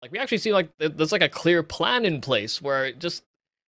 Like, we actually see, like, there's, like, a clear plan in place where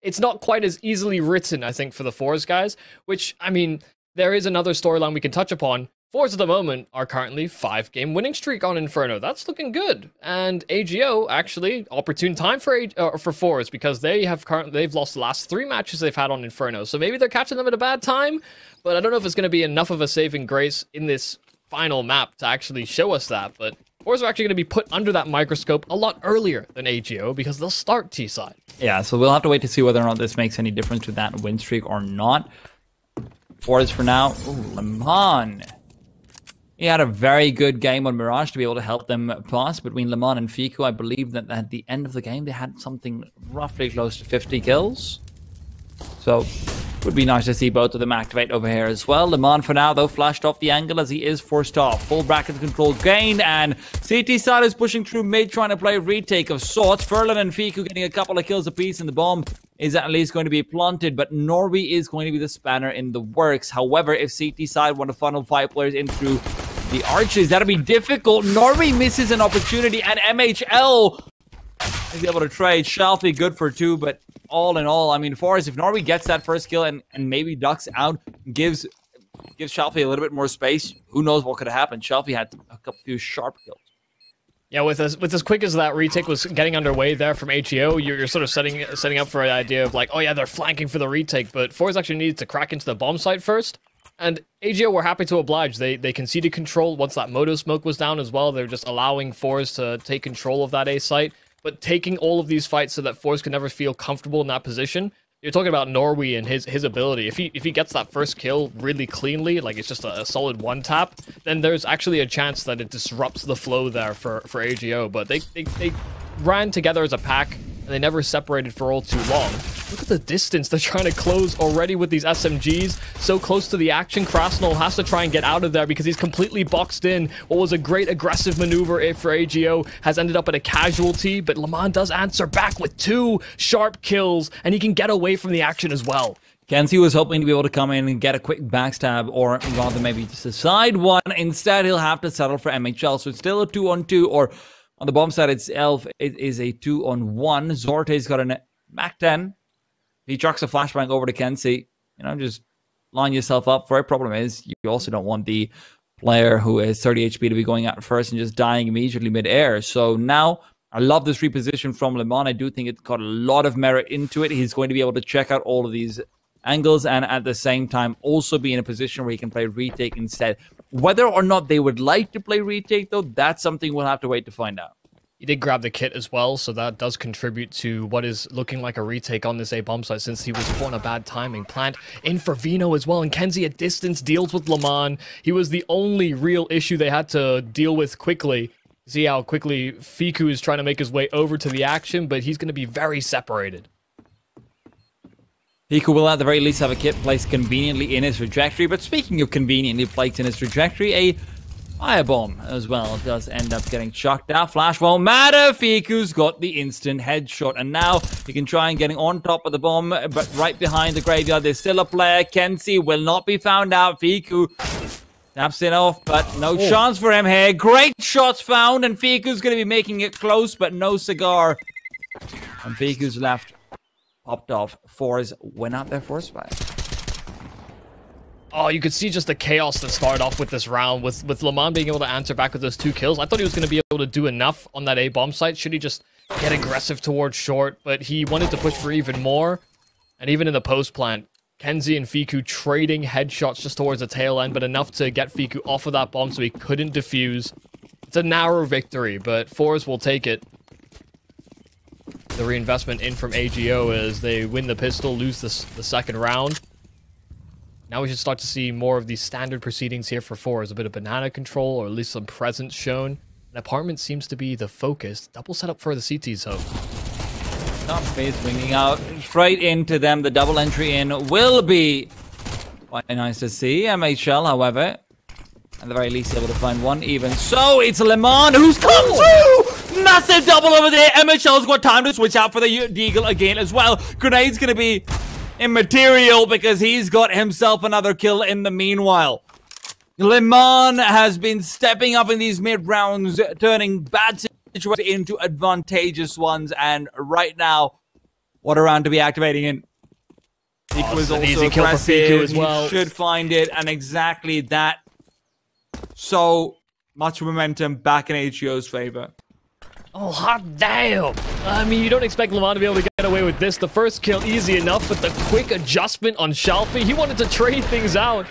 it's not quite as easily written, I think, for the forZe guys, which, I mean, there is another storyline we can touch upon. forZe at the moment are currently 5-game winning streak on Inferno. That's looking good. And AGO, actually, opportune time for forZe, because they've lost the last 3 matches they've had on Inferno. So maybe they're catching them at a bad time, but I don't know if it's going to be enough of a saving grace in this final map to actually show us that. But forZe are actually going to be put under that microscope a lot earlier than AGO, because they'll start T-side. Yeah, so we'll have to wait to see whether or not this makes any difference with that win streak or not. forZe for now. Ooh, Lemon. He had a very good game on Mirage to be able to help them pass between Lemon and Fiku. I believe that at the end of the game, they had something roughly close to 50 kills. So, would be nice to see both of them activate over here as well. Lemon for now, though, flashed off the angle as he is forced off. Full bracket control gained, and CT side is pushing through mid, trying to play retake of sorts. Furlan and Fiku getting a couple of kills apiece, and the bomb is at least going to be planted, but Norby is going to be the spanner in the works. However, if CT side want to funnel 5 players in through the arches, that'll be difficult. Norby misses an opportunity, and mhL is able to trade. Shalfie good for 2, but all in all, I mean, forZe, if Norby gets that first kill and maybe ducks out, gives Shalfie a little bit more space, who knows what could have happened. Shalfie had a few sharp kills. Yeah, with as quick as that retake was getting underway there from HEO, you're sort of setting up for the idea of like, oh yeah, they're flanking for the retake, but forZe actually needed to crack into the bomb site first. And AGO were happy to oblige. They conceded control once that Moto smoke was down as well. They're just allowing forZe to take control of that A site, but taking all of these fights so that forZe can never feel comfortable in that position. You're talking about Norby and his ability. If he gets that first kill really cleanly, like it's just a solid one tap, then there's actually a chance that it disrupts the flow there for AGO. But they ran together as a pack, and they never separated for all too long. Look at the distance they're trying to close already with these SMGs. So close to the action, kRaSnaL has to try and get out of there because he's completely boxed in. What was a great aggressive maneuver for AGO has ended up at a casualty, but Lemon does answer back with 2 sharp kills, and he can get away from the action as well. Kenzie was hoping to be able to come in and get a quick backstab, or rather maybe just a side one. Instead, he'll have to settle for mhL, so it's still a 2-on-2, or on the bomb side itself, it is a 2-on-1. Zorte's got a Mac 10. He chucks a flashbang over to Kenzie. You know, just line yourself up for it. Problem is, you also don't want the player who is 30 HP to be going out first and just dying immediately mid-air. So now, I love this reposition from Lemon. I do think it's got a lot of merit into it. He's going to be able to check out all of these angles and at the same time also be in a position where he can play retake instead. Whether or not they would like to play retake, though, that's something we'll have to wait to find out. He did grab the kit as well, so that does contribute to what is looking like a retake on this A bomb site, since he was put on a bad timing. Plant in for Vino as well, and Kenzie at distance deals with Lemon. He was the only real issue they had to deal with quickly. See how quickly Fiku is trying to make his way over to the action, but he's going to be very separated. Fiku will at the very least have a kit placed conveniently in his trajectory, but speaking of conveniently placed in his trajectory, a firebomb as well does end up getting chucked out. Flash won't matter. Fiku's got the instant headshot, and now he can try and getting on top of the bomb, but right behind the graveyard there's still a player. Kenzie will not be found out. Fiku taps it off, but no chance for him here. Great shots found, and Fiku's going to be making it close, but no cigar. And Fiku's left popped off. forZe went out there first by. Oh, you could see just the chaos that started off with this round, with Lemon being able to answer back with those 2 kills. I thought he was going to be able to do enough on that A bomb site. Should he just get aggressive towards short? But he wanted to push for even more. And even in the post plant, Kenzie and Fiku trading headshots just towards the tail end, but enough to get Fiku off of that bomb so he couldn't defuse. It's a narrow victory, but forZe will take it. The reinvestment in from AGO as they win the pistol, lose the second round. Now we should start to see more of these standard proceedings here for forZe. A bit of banana control, or at least some presence shown. An apartment seems to be the focus. Double setup for the CTs, though. Top space winging out straight into them. The double entry in will be quite nice to see. mhL, however, at the very least, able to find one even. So it's Lemon who's come through! Massive double over there. mhL's got time to switch out for the Deagle again as well. Grenade's going to be immaterial because he's got himself another kill in the meanwhile. Lemon has been stepping up in these mid rounds, turning bad into advantageous ones, and right now, what a round to be activating in. Fiku is also easy kill for Fiku as well. He should find it, and exactly that. So much momentum back in HEO's favor. Oh, hot damn! I mean, you don't expect Lamont to be able to get away with this. The first kill easy enough, but the quick adjustment on Shalfie, he wanted to trade things out,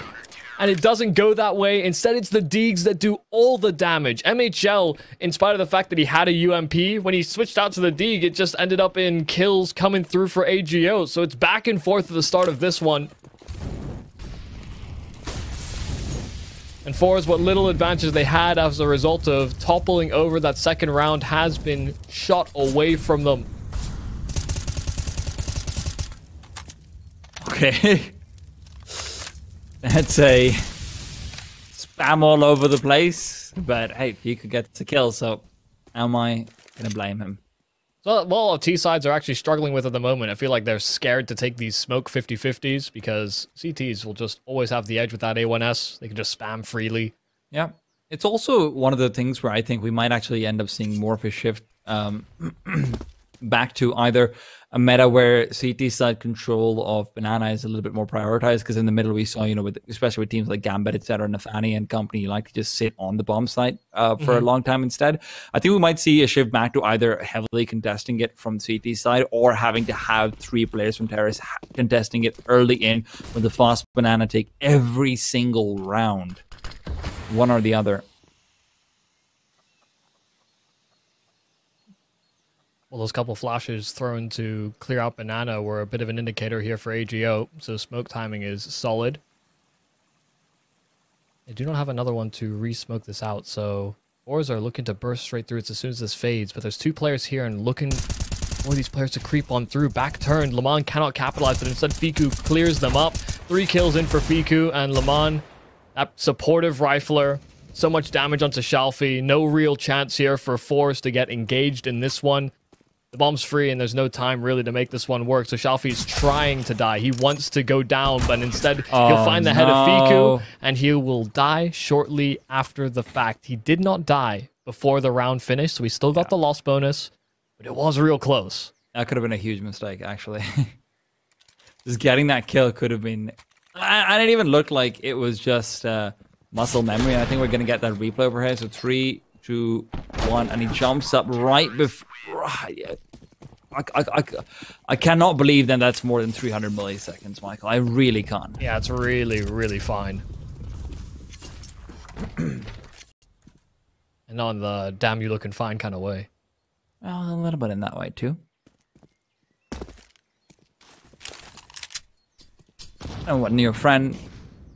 and it doesn't go that way. Instead, it's the Deegs that do all the damage. mhL, in spite of the fact that he had a UMP, when he switched out to the Deeg, it just ended up in kills coming through for AGO. So it's back and forth at the start of this one. And forZe, what little advantage they had as a result of toppling over that second round has been shot away from them. Okay. That's a spam all over the place. But hey, he could get the kill, so how am I going to blame him? So, well, T sides are actually struggling with at the moment. I feel like they're scared to take these smoke 50-50s because CTs will just always have the edge with that A1S. They can just spam freely. Yeah. It's also one of the things where I think we might actually end up seeing more of a shift back to either a meta where CT side control of Banana is a little bit more prioritized, because in the middle we saw, you know, especially with teams like Gambit, etc., Nafani and company, you like to just sit on the bomb site for a long time instead. I think we might see a shift back to either heavily contesting it from CT side or having to have 3 players from Terrace contesting it early in with the fast Banana take every single round, one or the other. Well, those couple flashes thrown to clear out Banana were a bit of an indicator here for AGO, so smoke timing is solid. They do not have another one to re-smoke this out, so forZe are looking to burst straight through it as soon as this fades, but there's 2 players here and looking for these players to creep on through. Back turned, Lamont cannot capitalize, but instead Fiku clears them up. 3 kills in for Fiku, and Lamont, that supportive rifler, so much damage onto Shalfie. No real chance here for forZe to get engaged in this one. The bomb's free, and there's no time really to make this one work, so Shalfie's trying to die. He wants to go down, but instead he'll find the head of Fiku, and he will die shortly after the fact. He did not die before the round finished, so he still got the loss bonus, but it was real close. That could have been a huge mistake, actually. Just getting that kill could have been... And it even looked like it was just muscle memory. I think we're going to get that replay over here. So 3, 2, 1, and he jumps up right before... I cannot believe that that's more than 300 milliseconds, Michael. I really can't. Yeah, it's really, really fine. And on the damn you looking fine kind of way. Well, a little bit in that way, too. And when your friend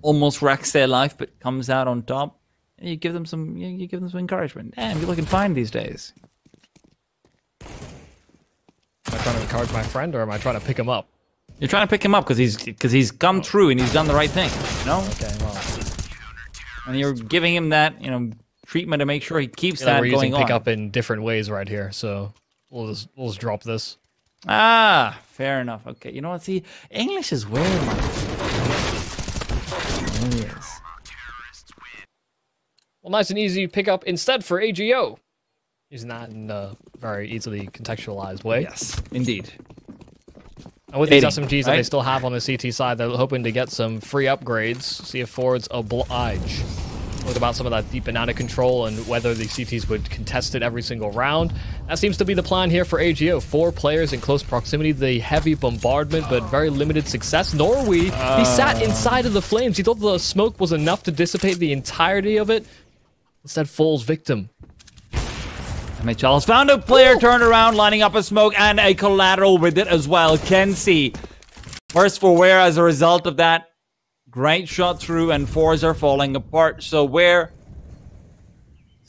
almost wrecks their life but comes out on top, you give them some encouragement. Damn, you're looking fine these days. Am I trying to encourage my friend, or am I trying to pick him up? You're trying to pick him up because he's come through and he's done the right thing. No? Okay, well. And you're giving him that, you know, treatment to make sure he keeps that we're going using on. pick up in different ways right here, so we'll just drop this. Ah, fair enough. Okay, you know what? See, English is weird, man. It is. Well, nice and easy pick up instead for AGO. Using that in a very easily contextualized way. Yes, indeed. And with these SMGs that they still have on the CT side, they're hoping to get some free upgrades. See if forZe oblige. What about some of that deep banana control and whether the CTs would contest it every single round. That seems to be the plan here for AGO. 4 players in close proximity, the heavy bombardment, but very limited success. Norway, he sat inside of the flames. He thought the smoke was enough to dissipate the entirety of it. Instead, falls victim. mhLL has found a player turned around, lining up a smoke and a collateral with it as well. Kenzie, first for Where as a result of that. Great shot through, and forZe are falling apart. So where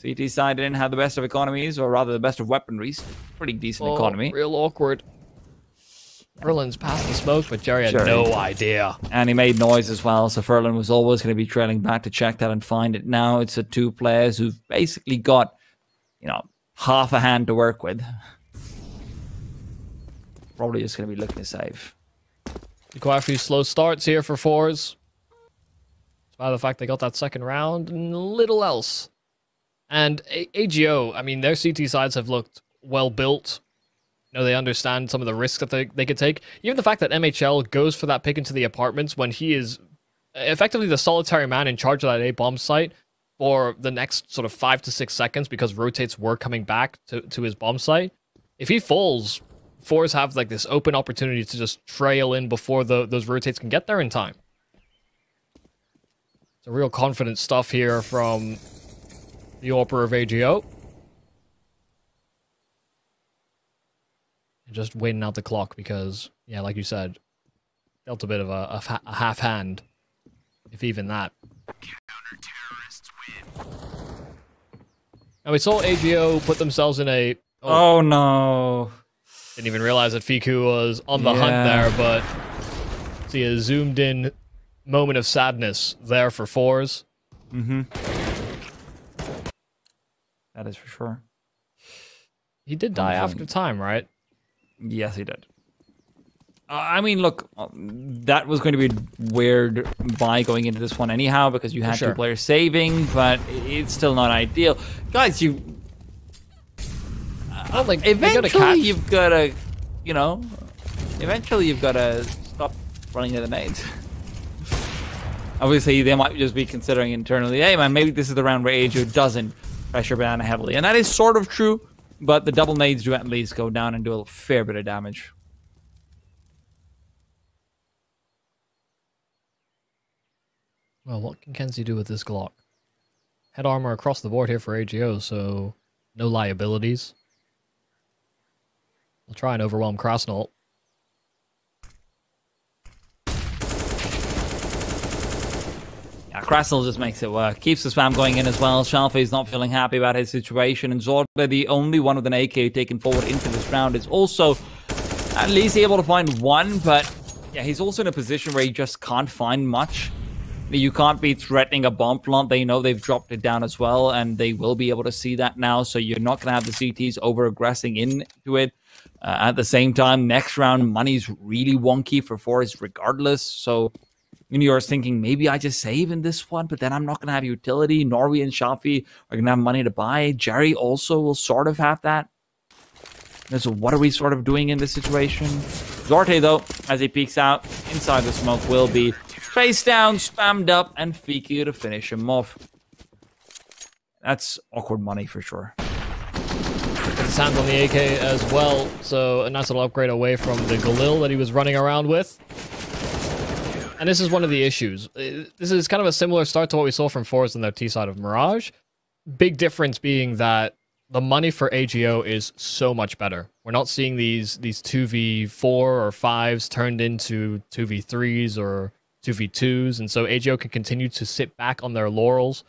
CT side didn't have the best of economies, or rather the best of weaponries. Pretty decent economy. Real awkward. Ferlin's past the smoke, but Jerry had no idea. And he made noise as well, so Ferlin was always going to be trailing back to check that and find it. Now it's the 2 players who've basically got, you know, half a hand to work with. Probably just going to be looking to save. Quite a few slow starts here for forZe. Despite the fact they got that second round and little else. And AGO, I mean, their CT sides have looked well built. You know, they understand some of the risks that they could take. Even the fact that mhL goes for that pick into the apartments when he is effectively the solitary man in charge of that A bomb site for the next sort of 5 to 6 seconds because rotates were coming back to his bomb site. If he falls, forZe have like this open opportunity to just trail in before those rotates can get there in time. It's a real confident stuff here from the AWPer of AGO. And just waiting out the clock because, yeah, like you said, dealt a bit of a half hand, if even that. And we saw AGO put themselves in a... Oh no. Didn't even realize that Fiku was on the hunt there, but see a zoomed in moment of sadness there for forZe. Mm-hmm. That is for sure. He did die after time, right? Yes, he did. I mean, look, that was going to be a weird buy going into this one anyhow because you had two players saving, but it's still not ideal. Guys, like, eventually you've got to, you know, eventually you've got to stop running into the nades. Obviously, they might just be considering internally, hey man, maybe this is the round where AGO doesn't pressure banana heavily. And that is sort of true, but the double nades do at least go down and do a fair bit of damage. Well, what can Kenzie do with this Glock? Head armor across the board here for AGO, so no liabilities. We'll try and overwhelm kRaSnaL. Yeah, kRaSnaL just makes it work. Keeps the spam going in as well. Shalfei's not feeling happy about his situation, and Zorda, the only one with an AK taken forward into this round, is also at least able to find one, but yeah, he's also in a position where he just can't find much. You can't be threatening a bomb plant. They know they've dropped it down as well, and they will be able to see that now, so you're not going to have the CTs over-aggressing into it. At the same time, next round, money's really wonky for forZe regardless, so you're thinking, maybe I just save in this one, but then I'm not going to have utility. Norway and Shalfei are going to have money to buy. Jerry also will sort of have that. And so what are we sort of doing in this situation? Zorte, though, as he peeks out inside the smoke, will be face down, spammed up, and Fiku to finish him off. That's awkward money for sure. His hands on the AK as well, so a nice little upgrade away from the Galil that he was running around with. And this is one of the issues. This is kind of a similar start to what we saw from forZe on their T side of Mirage. Big difference being that the money for AGO is so much better. We're not seeing these 2v4 or 5s turned into 2v3s or 2v2s, and so AGO can continue to sit back on their laurels.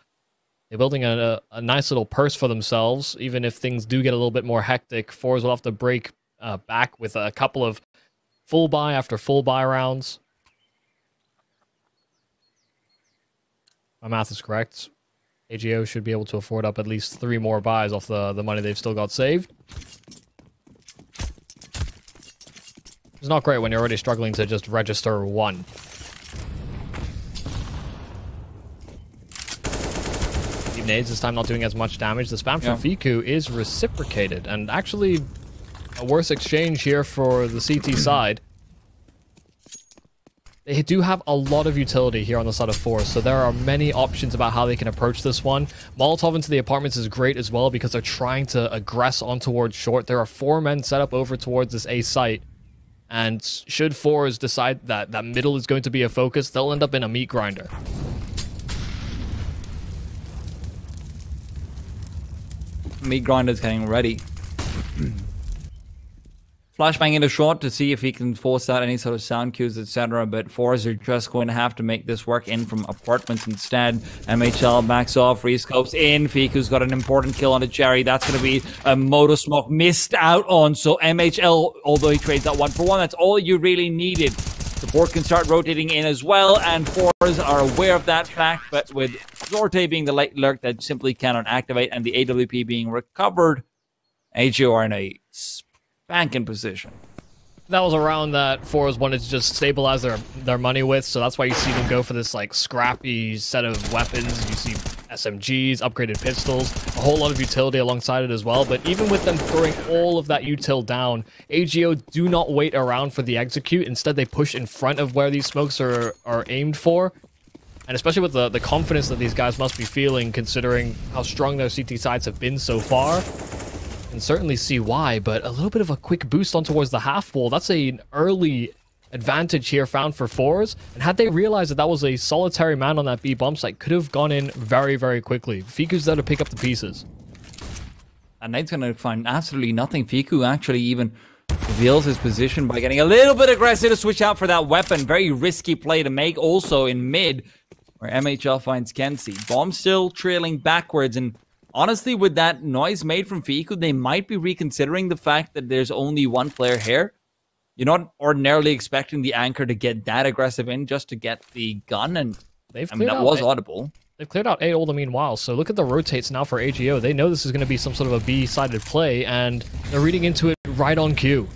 They're building a nice little purse for themselves. Even if things do get a little bit more hectic, forZe will have to break back with a couple of full buy after full buy rounds. My math is correct. AGO should be able to afford up at least 3 more buys off the money they've still got saved. It's not great when you're already struggling to just register 1. Nades this time not doing as much damage. The spam from Fiku is reciprocated, and actually a worse exchange here for the CT side. They do have a lot of utility here on the side of forZe, so there are many options about how they can approach this one. Molotov into the apartments is great as well because they're trying to aggress on towards short. There are 4 men set up over towards this A site, and should forZe decide that that middle is going to be a focus, they'll end up in a meat grinder. Meat grinder's getting ready. Flashbang into short to see if he can force out any sort of sound cues, etc. But forZe are just going to have to make this work in from apartments instead. mhL backs off, rescopes in. Fiku's got an important kill on the Cherry. That's going to be a moto smoke missed out on. So mhL, although he trades that 1-for-1, that's all you really needed. Support can start rotating in as well, and forZe are aware of that fact, but with Zorte being the late lurk that simply cannot activate and the AWP being recovered, AGO are in a spanking position. That was a round that forZe wanted to just stabilize their money with, so that's why you see them go for this like scrappy set of weapons. You see SMGs, upgraded pistols, a whole lot of utility alongside it as well. But even with them throwing all of that util down, AGO do not wait around for the execute. Instead, they push in front of where these smokes are aimed for. And especially with the confidence that these guys must be feeling, considering how strong their CT sides have been so far. And certainly see why, but a little bit of a quick boost on towards the half wall. That's an early advantage here found for forZe. And had they realized that that was a solitary man on that B bomb site, could have gone in very, very quickly. Fiku's there to pick up the pieces. And Nate's going to find absolutely nothing. Fiku actually even reveals his position by getting a little bit aggressive to switch out for that weapon. Very risky play to make also in mid, where mhL finds Kenzie. Bomb still trailing backwards, and honestly, with that noise made from Fiku, they might be reconsidering the fact that there's only one player here. You're not ordinarily expecting the anchor to get that aggressive in just to get the gun, and I mean, that was audible. They've cleared out A all the meanwhile, so look at the rotates now for AGO. They know this is going to be some sort of a B-sided play, and they're reading into it right on cue.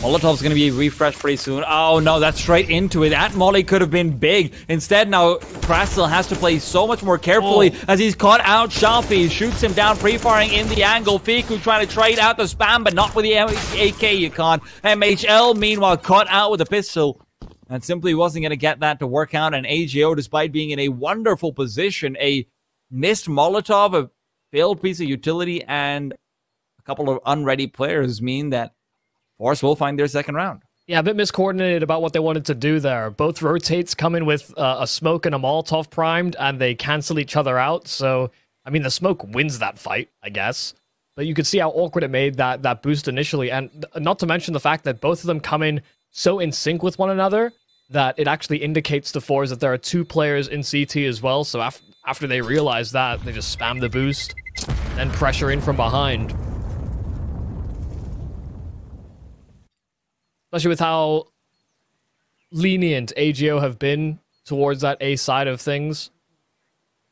Molotov's going to be refreshed pretty soon. Oh no, that's straight into it. That molly could have been big. Instead, now kRaSnaL has to play so much more carefully as he's caught out Shelfie. Shoots him down, pre-firing in the angle. Fiku trying to trade out the spam, but not with the AK, you can't. mhL, meanwhile, caught out with a pistol. And simply wasn't going to get that to work out. And AGO, despite being in a wonderful position, a missed Molotov, a failed piece of utility, and a couple of unready players mean that forZe will find their second round. Yeah, a bit miscoordinated about what they wanted to do there. Both rotates come in with a smoke and a Molotov primed, and they cancel each other out. So, I mean, the smoke wins that fight, I guess. But you could see how awkward it made that boost initially. And not to mention the fact that both of them come in so in sync with one another that it actually indicates to forZe that there are two players in CT as well. So after they realize that, they just spam the boost, then pressure in from behind. Especially with how lenient AGO have been towards that A side of things.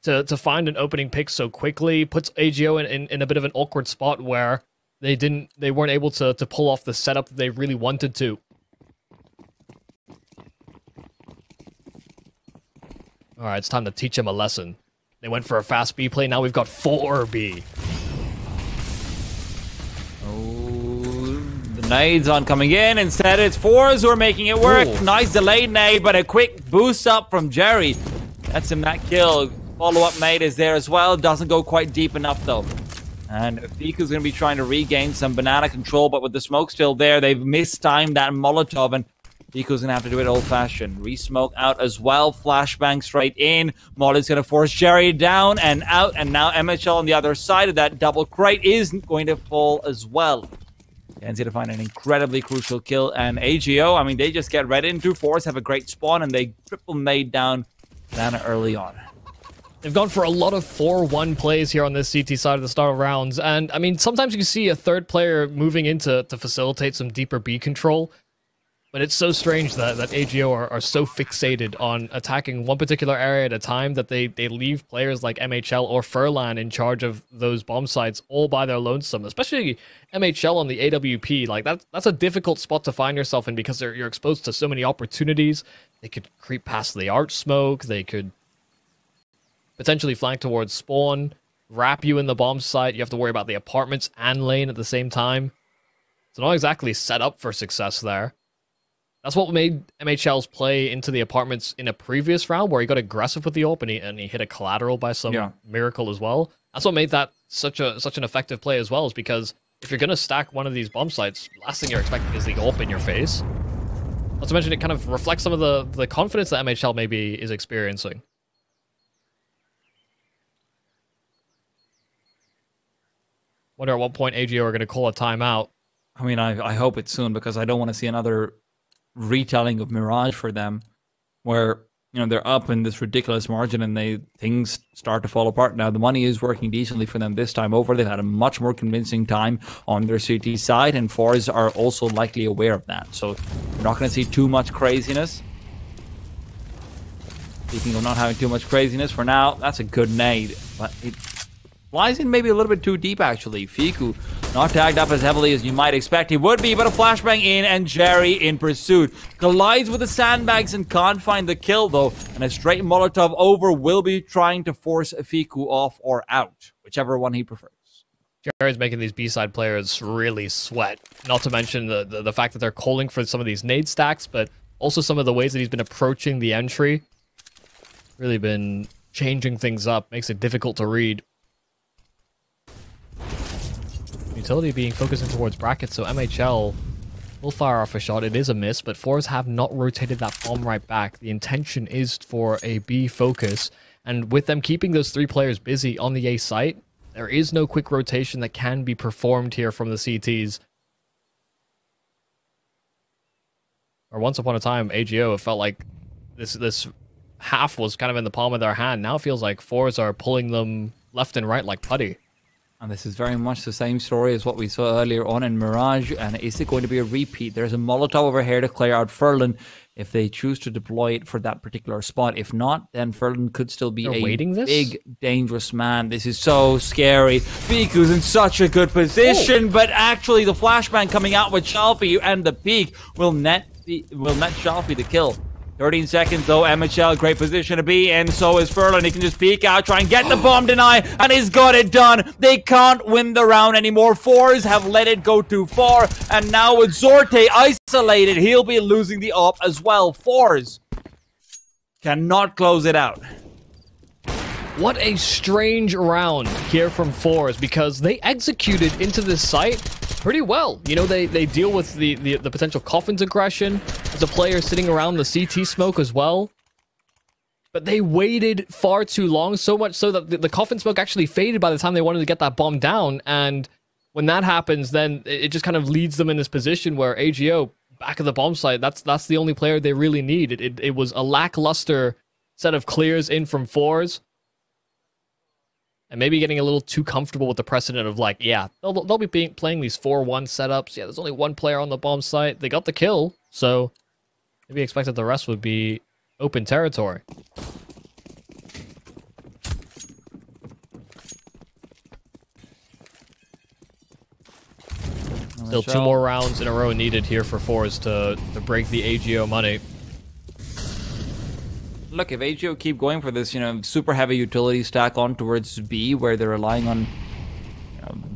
To find an opening pick so quickly puts AGO in a bit of an awkward spot where they weren't able to pull off the setup that they really wanted to. Alright, it's time to teach him a lesson. They went for a fast B play, now we've got 4B. Nades on coming in. Instead, it's forZe who are making it work. Ooh. Nice delayed nade, but a quick boost up from Jerry. That's him that kill. Follow-up nade is there as well. Doesn't go quite deep enough, though. And Fiku's going to be trying to regain some banana control, but with the smoke still there, they've mistimed that Molotov, and Fiku's going to have to do it old-fashioned. Re-smoke out as well. Flashbang straight in. Molly's going to force Jerry down and out, and now mhL on the other side of that double crate is going to fall as well. Kenzie to find an incredibly crucial kill, and AGO, I mean, they just get right into forZe, have a great spawn, and they triple nade down banana early on. They've gone for a lot of 4-1 plays here on this CT side of the start of rounds, and I mean, sometimes you can see a third player moving in to facilitate some deeper B control, but it's so strange that AGO are so fixated on attacking one particular area at a time that they leave players like mhL or forLan in charge of those bomb sites all by their lonesome, especially mhL on the AWP. Like, that's a difficult spot to find yourself in because you're exposed to so many opportunities. They could creep past the arch smoke, they could potentially flank towards spawn, wrap you in the bomb site, you have to worry about the apartments and lane at the same time. It's not exactly set up for success there. That's what made mhL's play into the apartments in a previous round, where he got aggressive with the AWP and he hit a collateral by some miracle as well. That's what made that such an effective play as well, is because if you're going to stack one of these bomb sites, last thing you're expecting is the AWP in your face. Not to mention, it kind of reflects some of the confidence that mhL maybe is experiencing. Wonder at what point AGO are going to call a timeout. I mean, I hope it's soon, because I don't want to see another retelling of Mirage for them, where, you know, they're up in this ridiculous margin and things start to fall apart. Now, the money is working decently for them this time over. They've had a much more convincing time on their CT side, and forZe are also likely aware of that. So we're not going to see too much craziness. Speaking of not having too much craziness, for now, that's a good nade, but it flies in maybe a little bit too deep, actually. Fiku Not tagged up as heavily as you might expect he would be, but a flashbang in, and Jerry in pursuit. Collides with the sandbags and can't find the kill, though, and a straight Molotov over will be trying to force Fiku off or out, whichever one he prefers. Jerry's making these B-side players really sweat. Not to mention the fact that they're calling for some of these nade stacks, but also some of the ways that he's been approaching the entry. Really been changing things up, makes it difficult to read. Utility being focused in towards brackets, so mhL will fire off a shot. It is a miss, but forZe have not rotated that bomb right back. The intention is for a B focus, and with them keeping those 3 players busy on the A site, there is no quick rotation that can be performed here from the CTs. Or once upon a time, AGO, it felt like this half was kind of in the palm of their hand. Now it feels like forZe are pulling them left and right like putty. And this is very much the same story as what we saw earlier on in Mirage. And is it going to be a repeat? There's a Molotov over here to clear out Furlan if they choose to deploy it for that particular spot. If not, then Furlan could still be big, dangerous man. This is so scary. Fiku's in such a good position, but actually the flashbang coming out with Shalfie and the peek will net Shalfie the kill. 13 seconds though, mhL, great position to be in, so is Furlan. He can just peek out, try and get the bomb deny, and he's got it done. They can't win the round anymore. forZe have let it go too far, and now with Zorte isolated, he'll be losing the op as well. forZe cannot close it out. What a strange round here from forZe, because they executed into this site pretty well. You know, they deal with the potential coffins aggression as a player sitting around the CT smoke as well. But they waited far too long, so much so that the coffin smoke actually faded by the time they wanted to get that bomb down. And when that happens, then it just kind of leads them in this position where AGO, back of the bomb site, that's the only player they really need. It was a lackluster set of clears in from forZe. And maybe getting a little too comfortable with the precedent of like, yeah, they'll be playing these 4-1 setups. Yeah, there's only 1 player on the bomb site. They got the kill, so maybe expected the rest would be open territory. Still 2 more rounds in a row needed here for forZe to break the AGO money. Look, if AGO keep going for this, super heavy utility stack on towards B, where they're relying on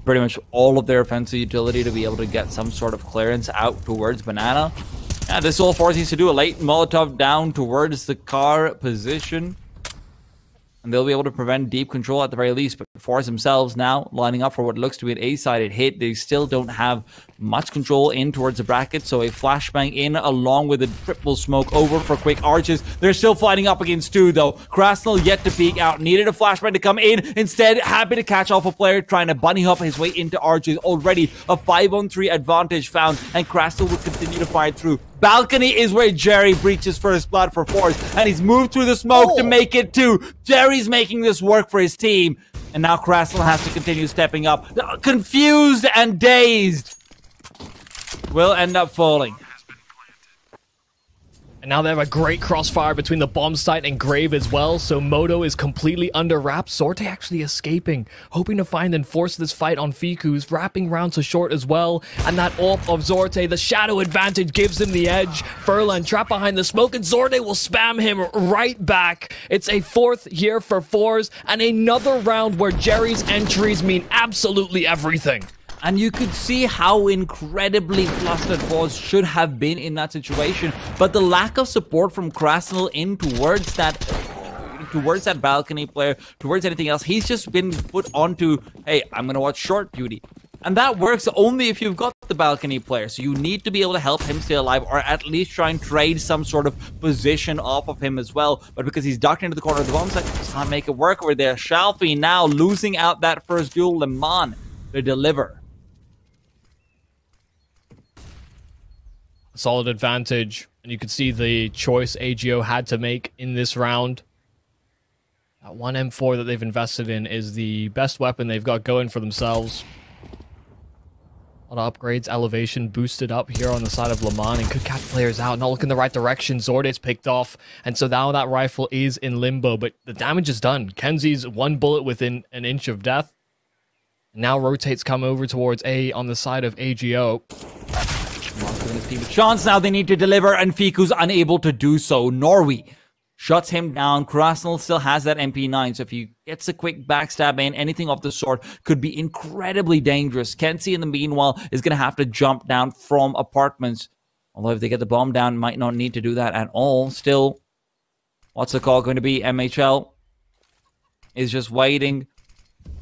pretty much all of their offensive utility to be able to get some sort of clearance out towards Banana. Yeah, this all forZe needs to do a late Molotov down towards the car position. And they'll be able to prevent deep control at the very least. But forZe themselves now lining up for what looks to be an A-sided hit. They still don't have much control in towards the bracket. So a flashbang in along with a triple smoke over for quick arches. They're still fighting up against 2 though. kRaSnaL yet to peek out. Needed a flashbang to come in. Instead, happy to catch off a player trying to bunny hop his way into arches. Already a 5-on-3 advantage found. And kRaSnaL will continue to fight through. Balcony is where Jerry breaches first blood for forZe, and he's moved through the smoke to make it 2. Jerry's making this work for his team, and now kRaSnaL has to continue stepping up. Confused and dazed, will end up falling. And now they have a great crossfire between the bomb site and Grave as well, so Moto is completely under wraps. Zorte actually escaping, hoping to find and force this fight on Fiku's, wrapping round to short as well. And that AWP of Zorte, the shadow advantage gives him the edge. Furlan trapped behind the smoke, and Zorte will spam him right back. It's a 4th here for forZe, and another round where Jerry's entries mean absolutely everything. And you could see how incredibly flustered forZe should have been in that situation. But the lack of support from kRaSnaL in towards that balcony player, towards anything else, he's just been put onto, hey, I'm going to watch short duty. And that works only if you've got the balcony player. So you need to be able to help him stay alive, or at least try and trade some sort of position off of him as well. But because he's ducked into the corner of the bomb site, can't make it work over there. Shalfie now losing out that first duel. Le Mans to deliver. Solid advantage, and you could see the choice AGO had to make in this round. That 1 M4 that they've invested in is the best weapon they've got going for themselves. A lot of upgrades, elevation boosted up here on the side of Le Mans, and could catch players out, not looking the right direction. Zorte's picked off, and so now that rifle is in limbo, but the damage is done. Kenzie's 1 bullet within an inch of death. Now rotates come over towards A on the side of AGO. Chance now they need to deliver, and fiku's unable to do so. Norway shuts him down. kRaSnaL still has that MP9, so if he gets a quick backstab in, anything of the sort could be incredibly dangerous. kenzi, in the meanwhile, is going to have to jump down from apartments. Although if they get the bomb down, might not need to do that at all. Still, what's the call going to be? mhL is just waiting.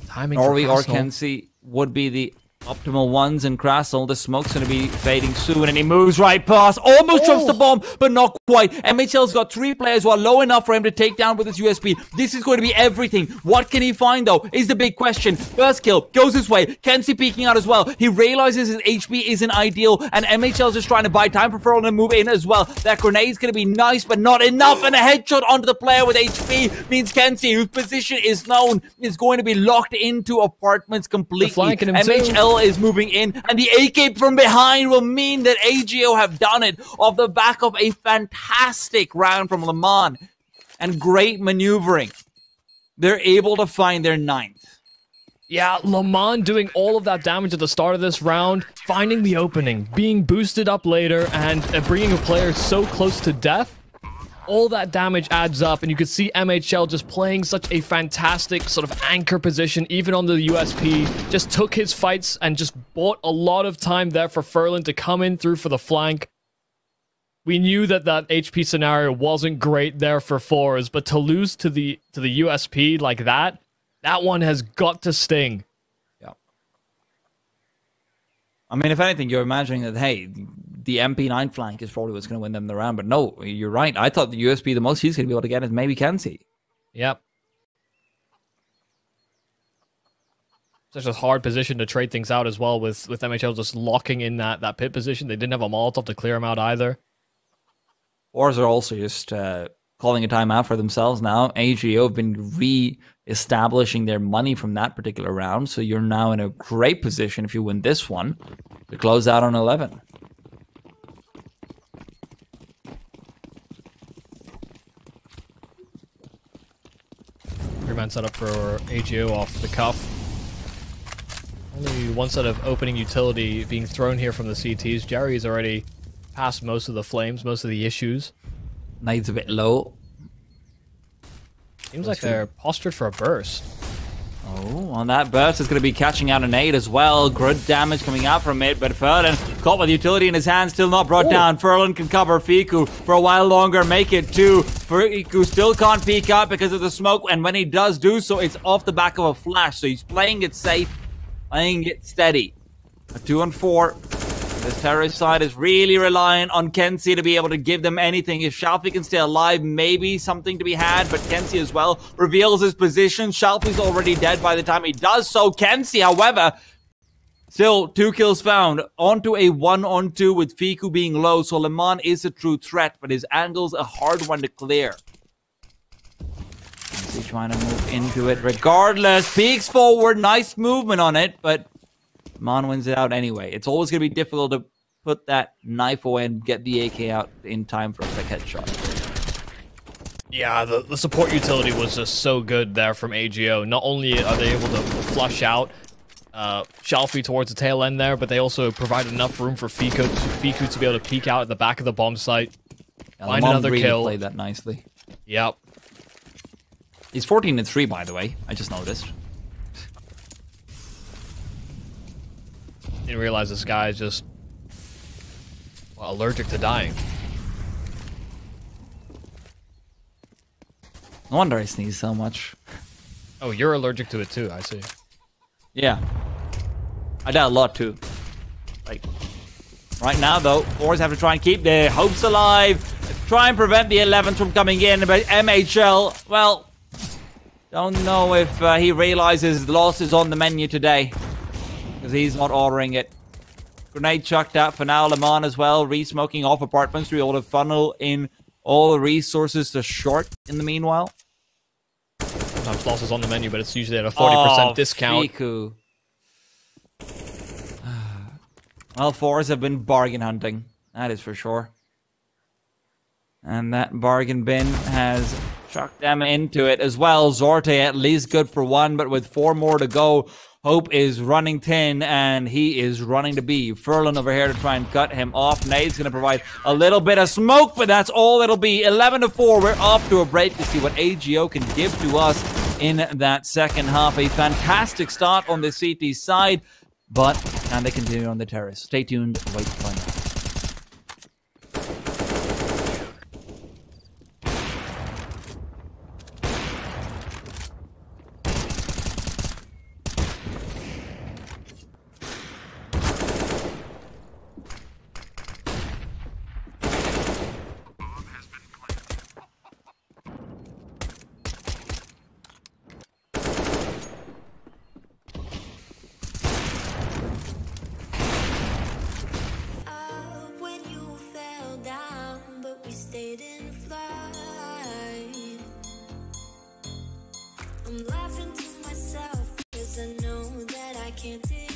Timing Norway or kRaSnaL. kenzi would be the optimal ones, and kRaSnaL, the smoke's going to be fading soon, and he moves right past, almost drops the bomb, but not quite. mhL's got 3 players who are low enough for him to take down with his USP. This is going to be everything. What can he find, though, is the big question. First kill goes his way. kenzi peeking out as well. He realizes his HP isn't ideal, and mhL's just trying to buy time for Furl and move in as well. That grenade's going to be nice, but not enough, and a headshot onto the player with HP means kenzi, whose position is known, is going to be locked into apartments completely. mhL is moving in, and the AK from behind will mean that AGO have done it off the back of a fantastic round from LeMan and great maneuvering. They're able to find their 9th. Yeah, LeMan doing all of that damage at the start of this round, finding the opening, being boosted up later, and bringing a player so close to death. All that damage adds up, and you could see mhL just playing such a fantastic sort of anchor position, even on the USP. Just took his fights and just bought a lot of time there for furLN to come in through for the flank. We knew that that HP scenario wasn't great there for forZe, but to lose to the USP like that, that one has got to sting. Yeah. I mean, if anything, you're imagining that, hey, the MP9 flank is probably what's going to win them the round. But no, you're right. I thought the USP, the most he's going to be able to get is maybe kenzi. Yep. Such a hard position to trade things out as well, with mhL just locking in that pit position. They didn't have a Molotov to clear him out either. forZe are also just calling a timeout for themselves now. AGO have been re-establishing their money from that particular round. So you're now in a great position if you win this one to close out on 11. Three-man setup for AGO off the cuff. Only one set of opening utility being thrown here from the CTs. Jerry's already past most of the flames, most of the issues. Nade's a bit low. Seems like they're postured for a burst. Oh, on that burst is going to be catching out a nade as well. Good damage coming out from it, but furLN caught with utility in his hand, still not brought down. furLN can cover fiku for a while longer, make it 2. fiku still can't peek out because of the smoke, and when he does do so, it's off the back of a flash. So he's playing it safe, playing it steady. A 2 and 4. This terrorist side is really relying on kenzi to be able to give them anything. If Shalfie can stay alive, maybe something to be had, but kenzi as well reveals his position. Shalfie's already dead by the time he does so. kenzi, however, still 2 kills found onto a 1-on-2 with fiku being low, so LeMan is a true threat, but his angle's a hard one to clear. kenzi trying to move into it regardless. Peeks forward, nice movement on it, but LeMan wins it out anyway. It's always going to be difficult to put that knife away and get the AK out in time for a quick headshot. Yeah, the support utility was just so good there from AGO. Not only are they able to flush out Shalfie towards the tail end there, but they also provide enough room for fiku to be able to peek out at the back of the bomb site. Yeah, find another really kill. Played that nicely. Yep. He's 14 and 3, by the way. I just noticed. Didn't realize this guy is just allergic to dying. No wonder I sneeze so much. Oh, you're allergic to it too, I see. Yeah. I die a lot too. Like, right now though, forZe have to try and keep their hopes alive. Try and prevent the 11th from coming in, but mhL, well, don't know if he realizes the loss is on the menu today. Because he's not ordering it. Grenade chucked out for now. LeMan as well. Re-smoking off apartments to be able to funnel in all the resources to short in the meanwhile. Sometimes loss is on the menu, but it's usually at a 40% discount. Fiku. Well, forZe have been bargain hunting. That is for sure. And that bargain bin has chucked them into it as well. Zorte at least good for 1, but with 4 more to go. Hope is running thin, and he is running to B. Furlan over here to try and cut him off. Nade's going to provide a little bit of smoke, but that's all it'll be. 11-4. We're off to a break to see what AGO can give to us in that second half. A fantastic start on the CT side, but can they continue on the terrace? Stay tuned. Wait to find out. I'm laughing to myself because I know that I can't deny.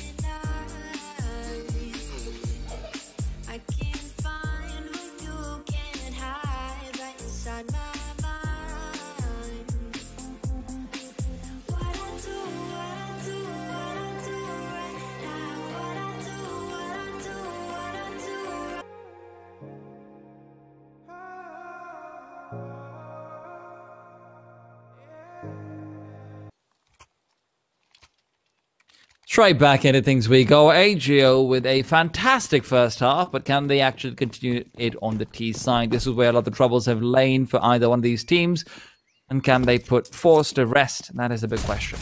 I can't find who you can't hide right inside my mind. What I do right now. What I do right. Straight back into things we go. AGO with a fantastic first half, but can they actually continue it on the T side? This is where a lot of the troubles have lain for either one of these teams. And can they put forZe to rest? That is a big question.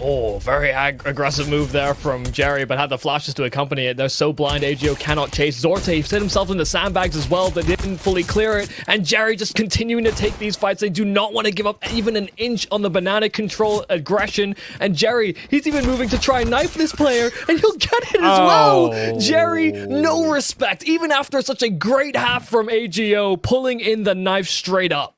Oh, very aggressive move there from Jerry, but had the flashes to accompany it. They're so blind, AGO cannot chase. Zorte set himself in the sandbags as well. They didn't fully clear it, and Jerry just continuing to take these fights. They do not want to give up even an inch on the banana control aggression, and Jerry, he's even moving to try and knife this player, and he'll get it as well. Jerry, no respect, even after such a great half from AGO, pulling in the knife straight up.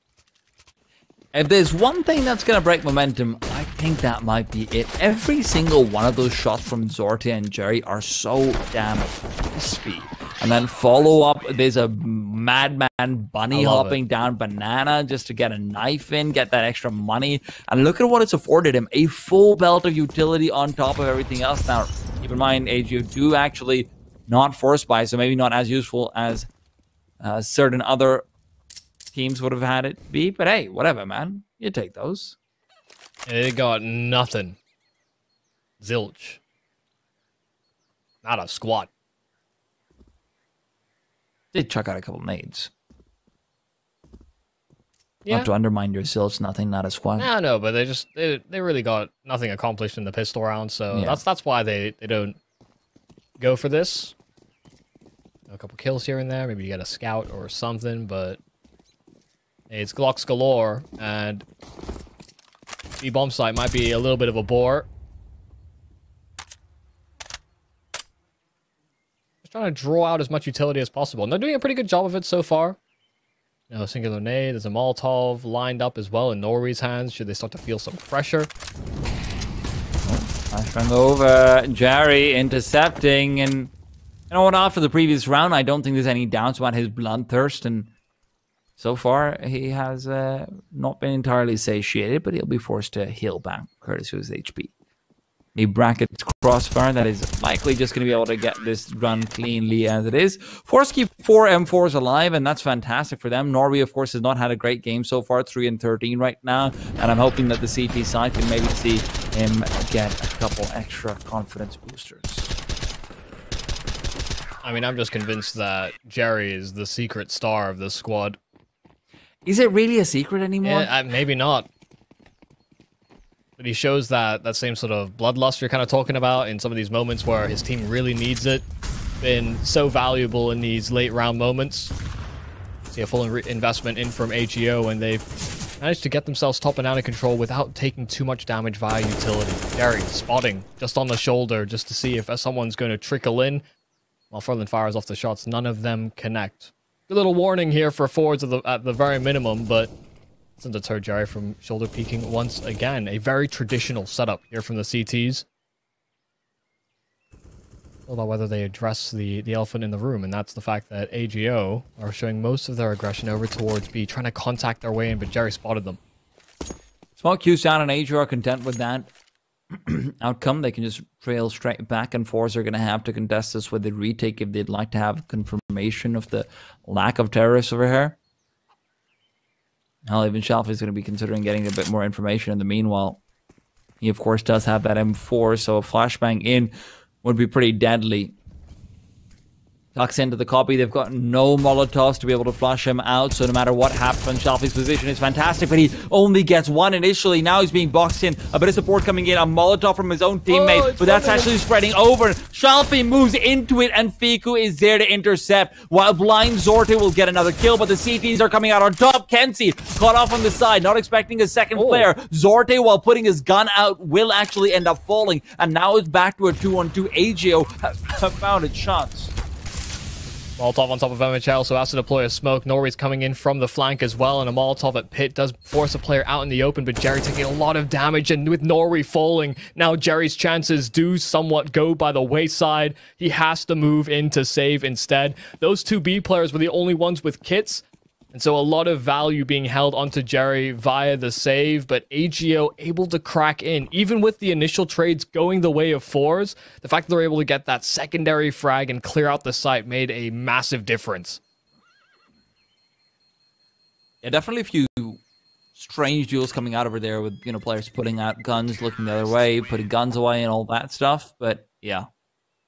If there's one thing that's going to break momentum, I think that might be it. Every single one of those shots from Zorte and Jerry are so damn crispy. And then follow up, there's a madman bunny hopping down banana just to get a knife in, get that extra money. And look at what it's afforded him. A full belt of utility on top of everything else. Now, keep in mind, AGO do actually not force buy, so maybe not as useful as certain other teams would have had it be, but hey, whatever, man. You take those. It got nothing. Zilch. Not a squat. Did chuck out a couple nades. Yeah. Not to undermine your zilch, nothing, not a squat. No, but they really got nothing accomplished in the pistol round, so yeah. that's why they don't go for this. A couple kills here and there, maybe you get a scout or something, but it's Glocks galore, and the bomb site might be a little bit of a bore. Just trying to draw out as much utility as possible, and they're doing a pretty good job of it so far. You know, a singular nade, there's a Molotov lined up as well in Nori's hands, should they start to feel some pressure. Nice run over. Jerry intercepting, and you know what, after the previous round, I don't think there's any doubts about his bloodthirst, and so far, he has not been entirely satiated, but he'll be forced to heal back, courtesy of his HP. A brackets crossfire that is likely just going to be able to get this run cleanly as it is. forZe keep 4 M4s alive, and that's fantastic for them. Norway, of course, has not had a great game so far, 3-13 right now, and I'm hoping that the CT side can maybe see him get a couple extra confidence boosters. I mean, I'm just convinced that Jerry is the secret star of this squad. Is it really a secret anymore? Yeah, maybe not. But he shows that same sort of bloodlust you're kind of talking about in some of these moments where his team really needs it. Been so valuable in these late round moments. See a full investment in from AGO, and they've managed to get themselves top and out of control without taking too much damage via utility. Jerry spotting just on the shoulder just to see if someone's going to trickle in. While Furlan fires off the shots, none of them connect. A little warning here for forwards at the very minimum, but doesn't deter Jerry from shoulder peeking once again. A very traditional setup here from the CTs. All about whether they address the elephant in the room, and that's the fact that AGO are showing most of their aggression over towards B, trying to contact their way in, but Jerry spotted them. Smoke Q's down and AGO are content with that. outcome. They can just trail straight back, and forZe are going to have to contest this with the retake if they'd like to have confirmation of the lack of terrorists over here. Hell, even shelf is going to be considering getting a bit more information in the meanwhile. He, of course, does have that M4, so a flashbang in would be pretty deadly. Tucks into the copy. They've got no Molotovs to be able to flush him out, so no matter what happens, Shelfie's position is fantastic, but he only gets one initially. Now he's being boxed in. A bit of support coming in. A Molotov from his own teammate, but that's actually spreading over. Shelfie moves into it, and Fiku is there to intercept, while blind Zorte will get another kill, but the CTs are coming out on top. Kenzie caught off on the side, not expecting a second player. Zorte, while putting his gun out, will actually end up falling, and now it's back to a 2-on-2. AGO have found its shots. Molotov on top of mhLL, so has to deploy a smoke. Norway's coming in from the flank as well, and a Molotov at pit does force a player out in the open, but Jerry taking a lot of damage, and with Norway falling, now Jerry's chances do somewhat go by the wayside. He has to move in to save instead. Those two B players were the only ones with kits, and so a lot of value being held onto Jerry via the save, but AGO able to crack in. Even with the initial trades going the way of forZe, the fact that they're able to get that secondary frag and clear out the site made a massive difference. Yeah, definitely a few strange duels coming out over there with, players putting out guns, looking the other way, putting guns away and all that stuff, but yeah.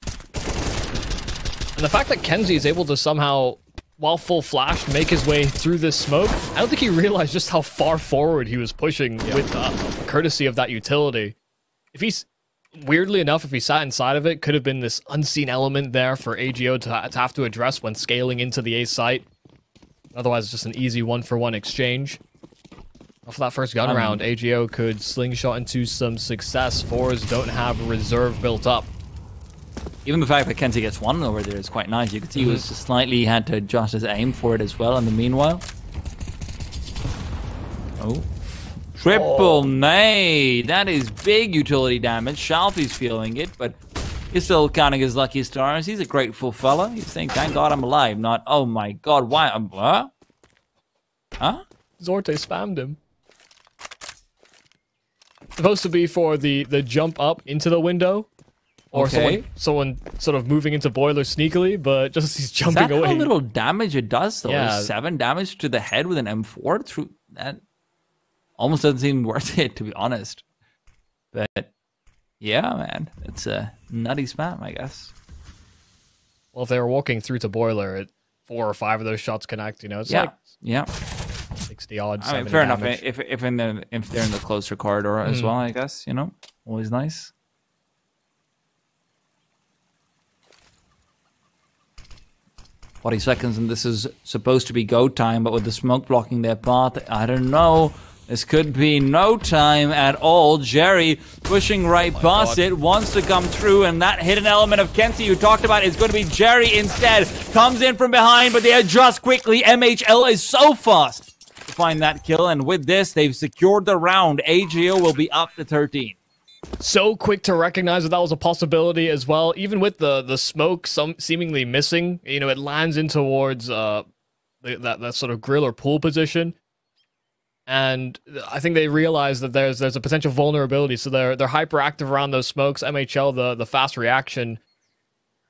And the fact that Kenzie is able to somehow, while full flash, make his way through this smoke, I don't think he realized just how far forward he was pushing with courtesy of that utility. If he's, weirdly enough, if he sat inside of it, could have been this unseen element there for AGO to have to address when scaling into the A site. Otherwise, it's just an easy one-for-one exchange. Off that first gun round, AGO could slingshot into some success. forZe don't have a reserve built up. Even the fact that Kenzie gets one over there is quite nice. You can see he was just slightly had to adjust his aim for it as well in the meanwhile. Oh. Triple nade. That is big utility damage. Shalfie's feeling it, but he's still counting his lucky stars. He's a grateful fella. He's saying, thank God I'm alive, not, oh my God, why? Huh? Zorte spammed him. Supposed to be for the jump up into the window. Or someone sort of moving into boiler sneakily, but just he's jumping away. Is that how little damage it does, though? Yeah. 7 damage to the head with an M4 through that almost doesn't seem worth it, to be honest. But yeah, man, it's a nutty spam, I guess. Well, if they were walking through to boiler, 4 or 5 of those shots connect. It's yeah, like yeah, 60 odd. I mean, fair enough. If they're in the closer corridor as well, I guess always nice. 40 seconds, and this is supposed to be go time, but with the smoke blocking their path, I don't know. This could be no time at all. Jerry pushing right past it, wants to come through, and that hidden element of Kenzie you talked about is going to be Jerry instead. Comes in from behind, but they adjust quickly. mhLL is so fast to find that kill, and with this, they've secured the round. AGO will be up to 13. So quick to recognize that was a possibility as well. Even with the smoke seemingly missing, it lands in towards that sort of grill or pool position. And I think they realize that there's a potential vulnerability, so they're hyperactive around those smokes. mhLL, the fast reaction,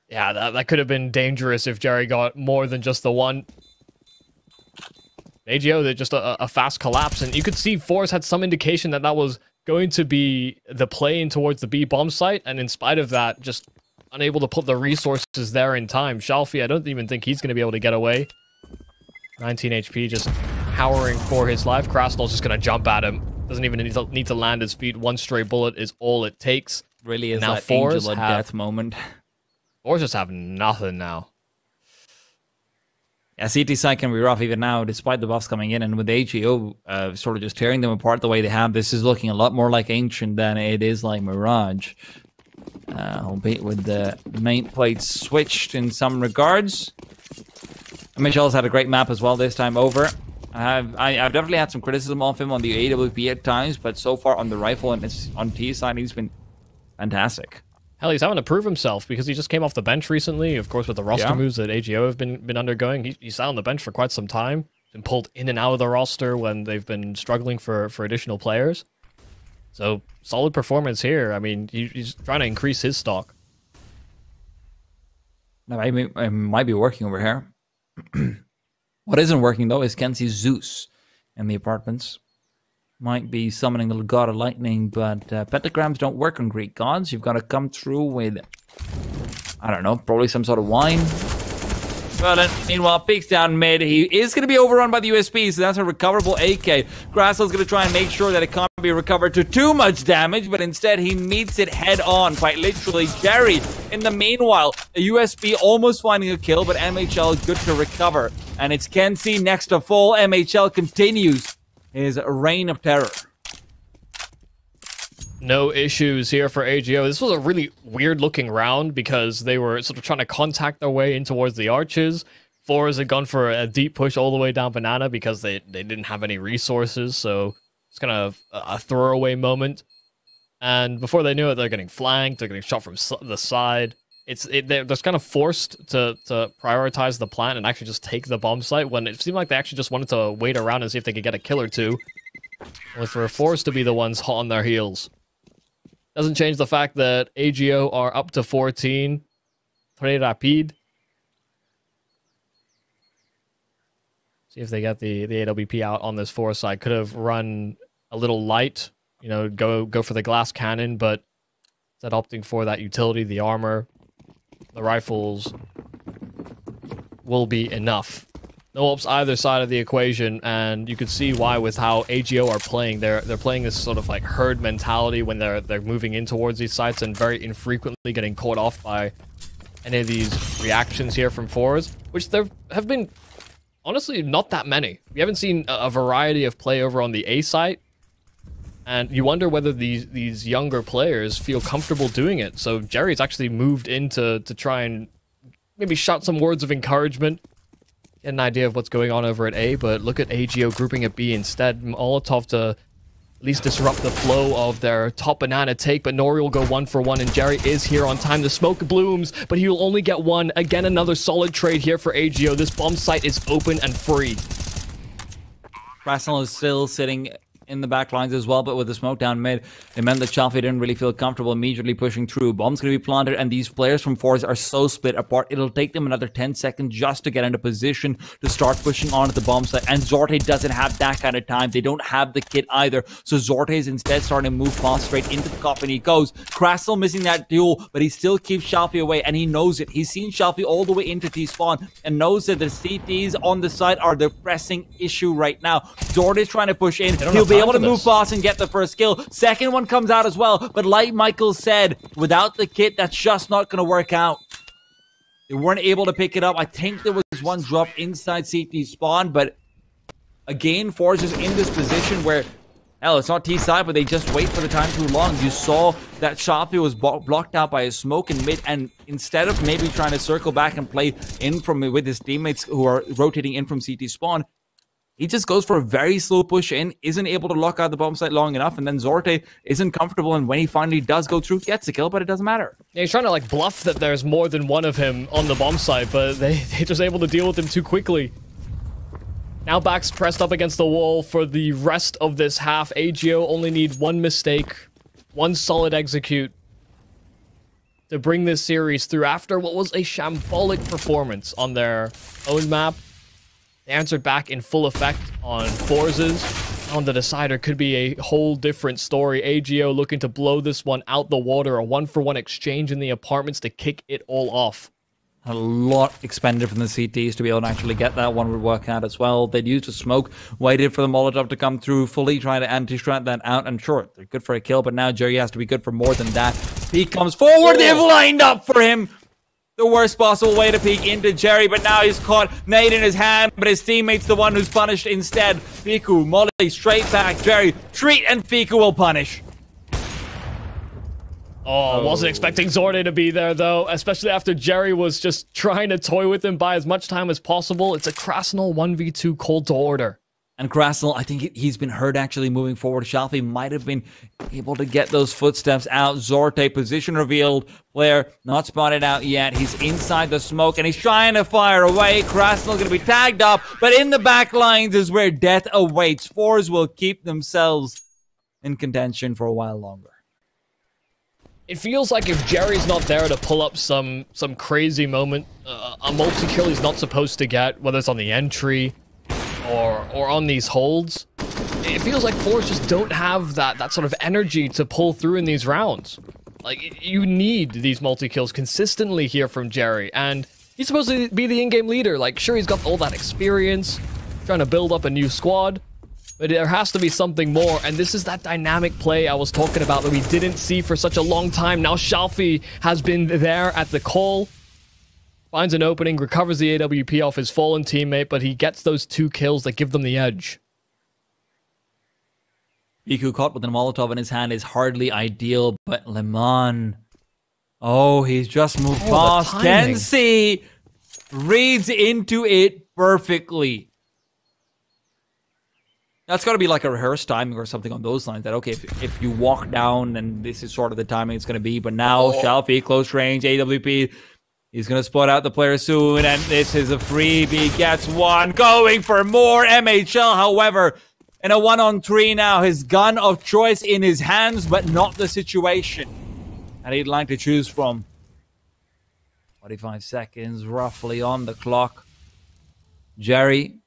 yeah, that could have been dangerous if Jerry got more than just the one. AGO, they're just a fast collapse, and you could see forZe had some indication that was going to be the play in towards the B bomb site, and in spite of that, just unable to put the resources there in time. Shalfie, I don't even think he's going to be able to get away. 19 HP, just powering for his life. kRaSnaL's just going to jump at him. Doesn't even need to land his feet. One stray bullet is all it takes. Really is now that angel of death moment. forZe just have nothing now. Yeah, CT side can be rough even now, despite the buffs coming in, and with AGO sort of just tearing them apart the way they have, this is looking a lot more like Ancient than it is like Mirage. Albeit with the main plates switched in some regards. mhLL's had a great map as well this time over. I've definitely had some criticism of him on the AWP at times, but so far on the rifle and on T side, he's been fantastic. Hell, he's having to prove himself because he just came off the bench recently. Of course, with the roster moves that AGO have been undergoing, he sat on the bench for quite some time. Been pulled in and out of the roster when they've been struggling for additional players. So, solid performance here. I mean, he's trying to increase his stock. Now, it might be working over here. What isn't working, though, is Kenzie's Zeus in the apartments. Might be summoning the god of lightning, but pentagrams don't work on Greek gods. You've got to come through with, I don't know, probably some sort of wine. Well, meanwhile, peeks down mid. He is going to be overrun by the USB, so that's a recoverable AK. kRaSnaL's going to try and make sure that it can't be recovered to too much damage, but instead he meets it head on, quite literally. Jerry, in the meanwhile, a USB almost finding a kill, but mhL good to recover. And it's Kenzie next to full. mhL continues his reign of terror. No issues here for AGO. This was a really weird looking round because they were sort of trying to contact their way in towards the arches. forZe had gone for a deep push all the way down banana because they didn't have any resources, so it's kind of a throwaway moment. And before they knew it, they're getting flanked, they're getting shot from the side. They're just kind of forced to prioritize the plant and actually just take the bomb site when it seemed like they actually just wanted to wait around and see if they could get a kill or two. Only for forZe to be the ones hot on their heels. Doesn't change the fact that AGO are up to 14. Très rapide. See if they get the AWP out on this forZe side. Could have run a little light, you know, go for the glass cannon, but instead opting for that utility, the armor, the rifles will be enough. No ups either side of the equation, and you could see why with how AGO are playing. They're playing this sort of like herd mentality when they're moving in towards these sites and very infrequently getting caught off by any of these reactions here from forZe, which there have been honestly not that many. We haven't seen a variety of play over on the A site, and you wonder whether these younger players feel comfortable doing it. So Jerry's actually moved in to try and maybe shout some words of encouragement. Get an idea of what's going on over at A, but look at AGO grouping at B instead. Molotov to at least disrupt the flow of their top banana take, but Nori will go 1 for 1, and Jerry is here on time. The smoke blooms, but he will only get one. Again, another solid trade here for AGO. This bomb site is open and free. kRaSnaL is still sitting in the back lines as well, but with the smoke down mid, it meant that Chalfie didn't really feel comfortable immediately pushing through. Bomb's going to be planted, and these players from forZe are so split apart. It'll take them another 10 seconds just to get into position to start pushing onto the bomb site, and Zorte doesn't have that kind of time. They don't have the kit either, so Zorte is instead starting to move fast straight into the coffin. He goes. kRaSnaL missing that duel, but he still keeps Chalfie away, and he knows it. He's seen Chalfie all the way into T-spawn and knows that the CTs on the site are the pressing issue right now. Zorte is trying to push in. He'll be able to move fast and get the first kill. Second one comes out as well, but like Michael said, without the kit, that's just not going to work out. They weren't able to pick it up. I think there was one drop inside CT spawn, but again, forZe is in this position where, hell, it's not T-side, but they just wait for the time too long. You saw that Chalfie was blocked out by a smoke in mid, and instead of maybe trying to circle back and play in from with his teammates who are rotating in from CT spawn, he just goes for a very slow push in, isn't able to lock out the bomb site long enough, and then Zorte isn't comfortable, and when he finally does go through, gets a kill, but it doesn't matter. Yeah, he's trying to like bluff that there's more than one of him on the bomb site, but they're just able to deal with him too quickly. Now backs pressed up against the wall for the rest of this half. AGO only need one mistake, one solid execute to bring this series through after what was a shambolic performance on their own map. They answered back in full effect on forZe's. On the decider could be a whole different story. AGO looking to blow this one out the water. A 1-for-1 exchange in the apartments to kick it all off. A lot expended from the CTs to be able to actually get that one would work out as well. They'd used a smoke, waited for the Molotov to come through, fully trying to anti-strat that out, and sure, they're good for a kill, but now Jerry has to be good for more than that. He comes forward, they've lined up for him! The worst possible way to peek into Jerry, but now he's caught, nade in his hand, but his teammate's the one who's punished instead. Fiku, Molly, straight back, Jerry, treat, and Fiku will punish. Oh, wasn't expecting Zorte to be there, though, especially after Jerry was just trying to toy with him, buy as much time as possible. It's a kRaSnaL 1v2 call to order. And kRaSnaL, I think he's been hurt actually moving forward. Chalfie might have been able to get those footsteps out. Zorte, position revealed. Player not spotted out yet. He's inside the smoke and he's trying to fire away. kRaSnaL going to be tagged up, but in the back lines is where death awaits. forZe will keep themselves in contention for a while longer. It feels like if Jerry's not there to pull up some crazy moment, a multi-kill he's not supposed to get, whether it's on the entry or on these holds, it feels like forZe just don't have that sort of energy to pull through in these rounds. Like, you need these multi-kills consistently here from Jerry, and he's supposed to be the in-game leader. Like, sure, he's got all that experience, trying to build up a new squad, but there has to be something more, and this is that dynamic play I was talking about that we didn't see for such a long time. Now shalfie has been there at the call, finds an opening, recovers the AWP off his fallen teammate, but he gets those 2 kills that give them the edge. Iku caught with a Molotov in his hand is hardly ideal, but Lemon, oh, he's just moved past. kRaSnaL reads into it perfectly. That's got to be like a rehearsed timing or something on those lines. That, okay, if you walk down, and this is sort of the timing it's going to be. But now, shalfie, close range, AWP. He's going to spot out the player soon, and this is a freebie. Gets one, going for more. mhL, however, in a 1-on-3 now. His gun of choice in his hands, but not the situation that he'd like to choose from. 45 seconds roughly on the clock. Jerry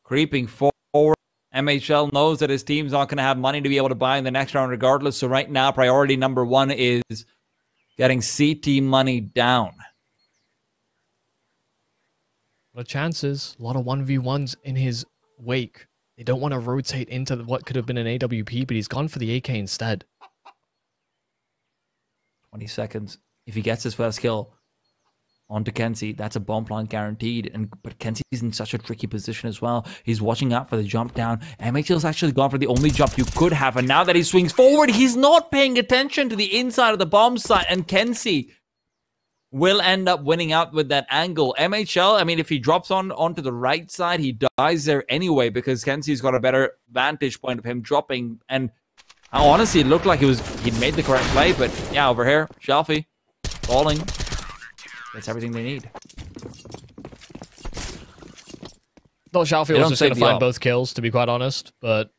creeping forward. mhL knows that his team's not going to have money to be able to buy in the next round regardless. So right now, priority number 1 is getting CT money down. A lot of chances, a lot of 1v1s in his wake. They don't want to rotate into what could have been an AWP, but he's gone for the AK instead. 20 seconds. If he gets his first kill onto kRaSnaL, that's a bomb plant guaranteed. But kRaSnaL's in such a tricky position as well. He's watching out for the jump down. mhL's actually gone for the only jump you could have. And now that he swings forward, he's not paying attention to the inside of the bomb site. And kRaSnaL will end up winning out with that angle. mhL, I mean, if he drops onto the right side, he dies there anyway because kRaSnaL's got a better vantage point of him dropping. And honestly, it looked like he'd made the correct play. But yeah, over here, shalfie, falling. That's everything they need. Thought shalfie was just going to find both kills, to be quite honest, but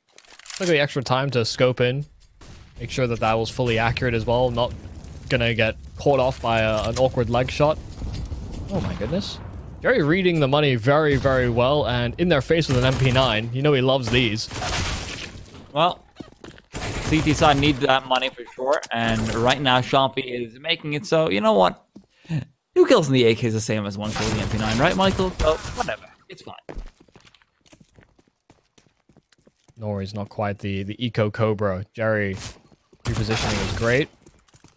took the extra time to scope in, make sure that was fully accurate as well, not going to get caught off by an awkward leg shot. Oh my goodness. Jerry reading the money very, very well, and in their face with an MP9. You know he loves these. Well, CT side needs that money for sure, and right now shalfie is making it so, you know what? 2 kills in the AK is the same as 1 kill in the MP9, right, Michael? So, whatever. It's fine. Nori's not quite the Eco Cobra. Jerry repositioning is great.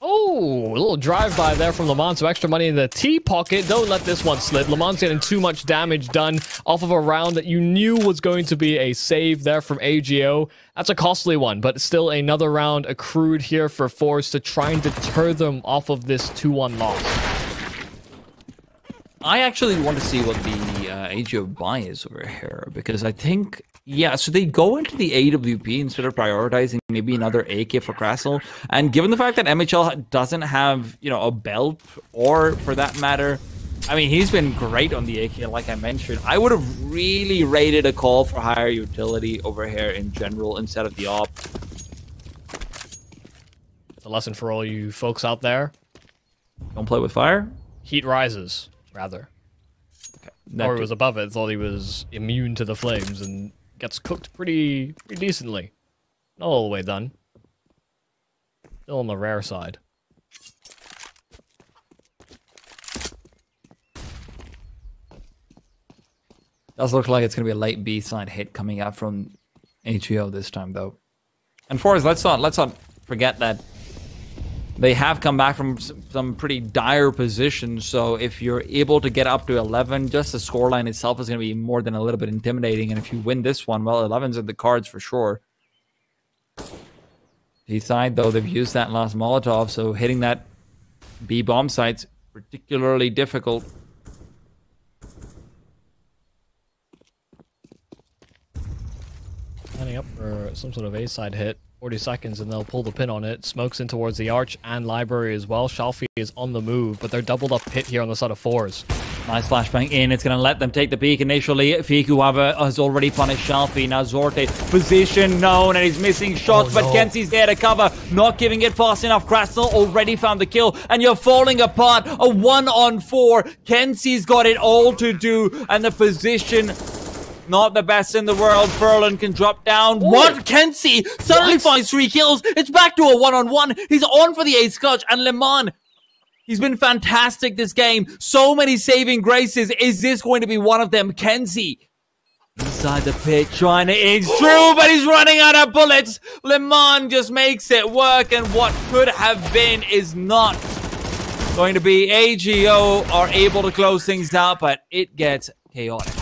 Oh, a little drive-by there from Lemon, so extra money in the T pocket. Don't let this one slip. Lemon's getting too much damage done off of a round that you knew was going to be a save there from AGO. That's a costly one, but still another round accrued here for forZe to try and deter them off of this 2-1 loss. I actually want to see what the AGO buy is over here, because I think, yeah, so they go into the AWP instead of prioritizing maybe another AK for kRaSnaL. And given the fact that mhL doesn't have, you know, a belt, or for that matter, I mean, he's been great on the AK, like I mentioned. I would have really rated a call for higher utility over here in general instead of the op. It's a lesson for all you folks out there. Don't play with fire. Heat rises. Rather. Okay. Or he was above it, thought he was immune to the flames, and gets cooked pretty decently. Not all the way done. Still on the rare side. Does look like it's going to be a late B side hit coming out from AGO this time, though. And forZe, let's not forget that they have come back from some pretty dire positions, so if you're able to get up to 11, just the scoreline itself is going to be more than a little bit intimidating, and if you win this one, well, 11's in the cards for sure. D-side, though, they've used that last Molotov, so hitting that B bomb site's particularly difficult. Lining up for some sort of A-side hit. 40 seconds and they'll pull the pin on it. Smokes in towards the arch and library as well. shalfie is on the move, but they're doubled up pit here on the side of forZe. Nice flashbang in. It's going to let them take the peek initially. Fiku, however, has already punished Shelfie. Now Zorte, position known, and he's missing shots, but Kenzie's there to cover. Not giving it fast enough. kRaSnaL already found the kill, and you're falling apart. A 1-on-4. Kenzie's got it all to do, and the position... not the best in the world. Furlan can drop down. Ooh. What? Kenzie suddenly finds 3 kills. It's back to a 1-on-1. He's on for the ace clutch. And Lemon, he's been fantastic this game. So many saving graces. Is this going to be one of them? Kenzie inside the pit, trying to inch through, but he's running out of bullets. Lemon just makes it work. And what could have been is not going to be. AGO are able to close things out, but it gets chaotic.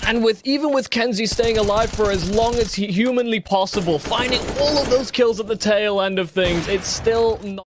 And even with Kenzie staying alive for as long as humanly possible, finding all of those kills at the tail end of things, it's still not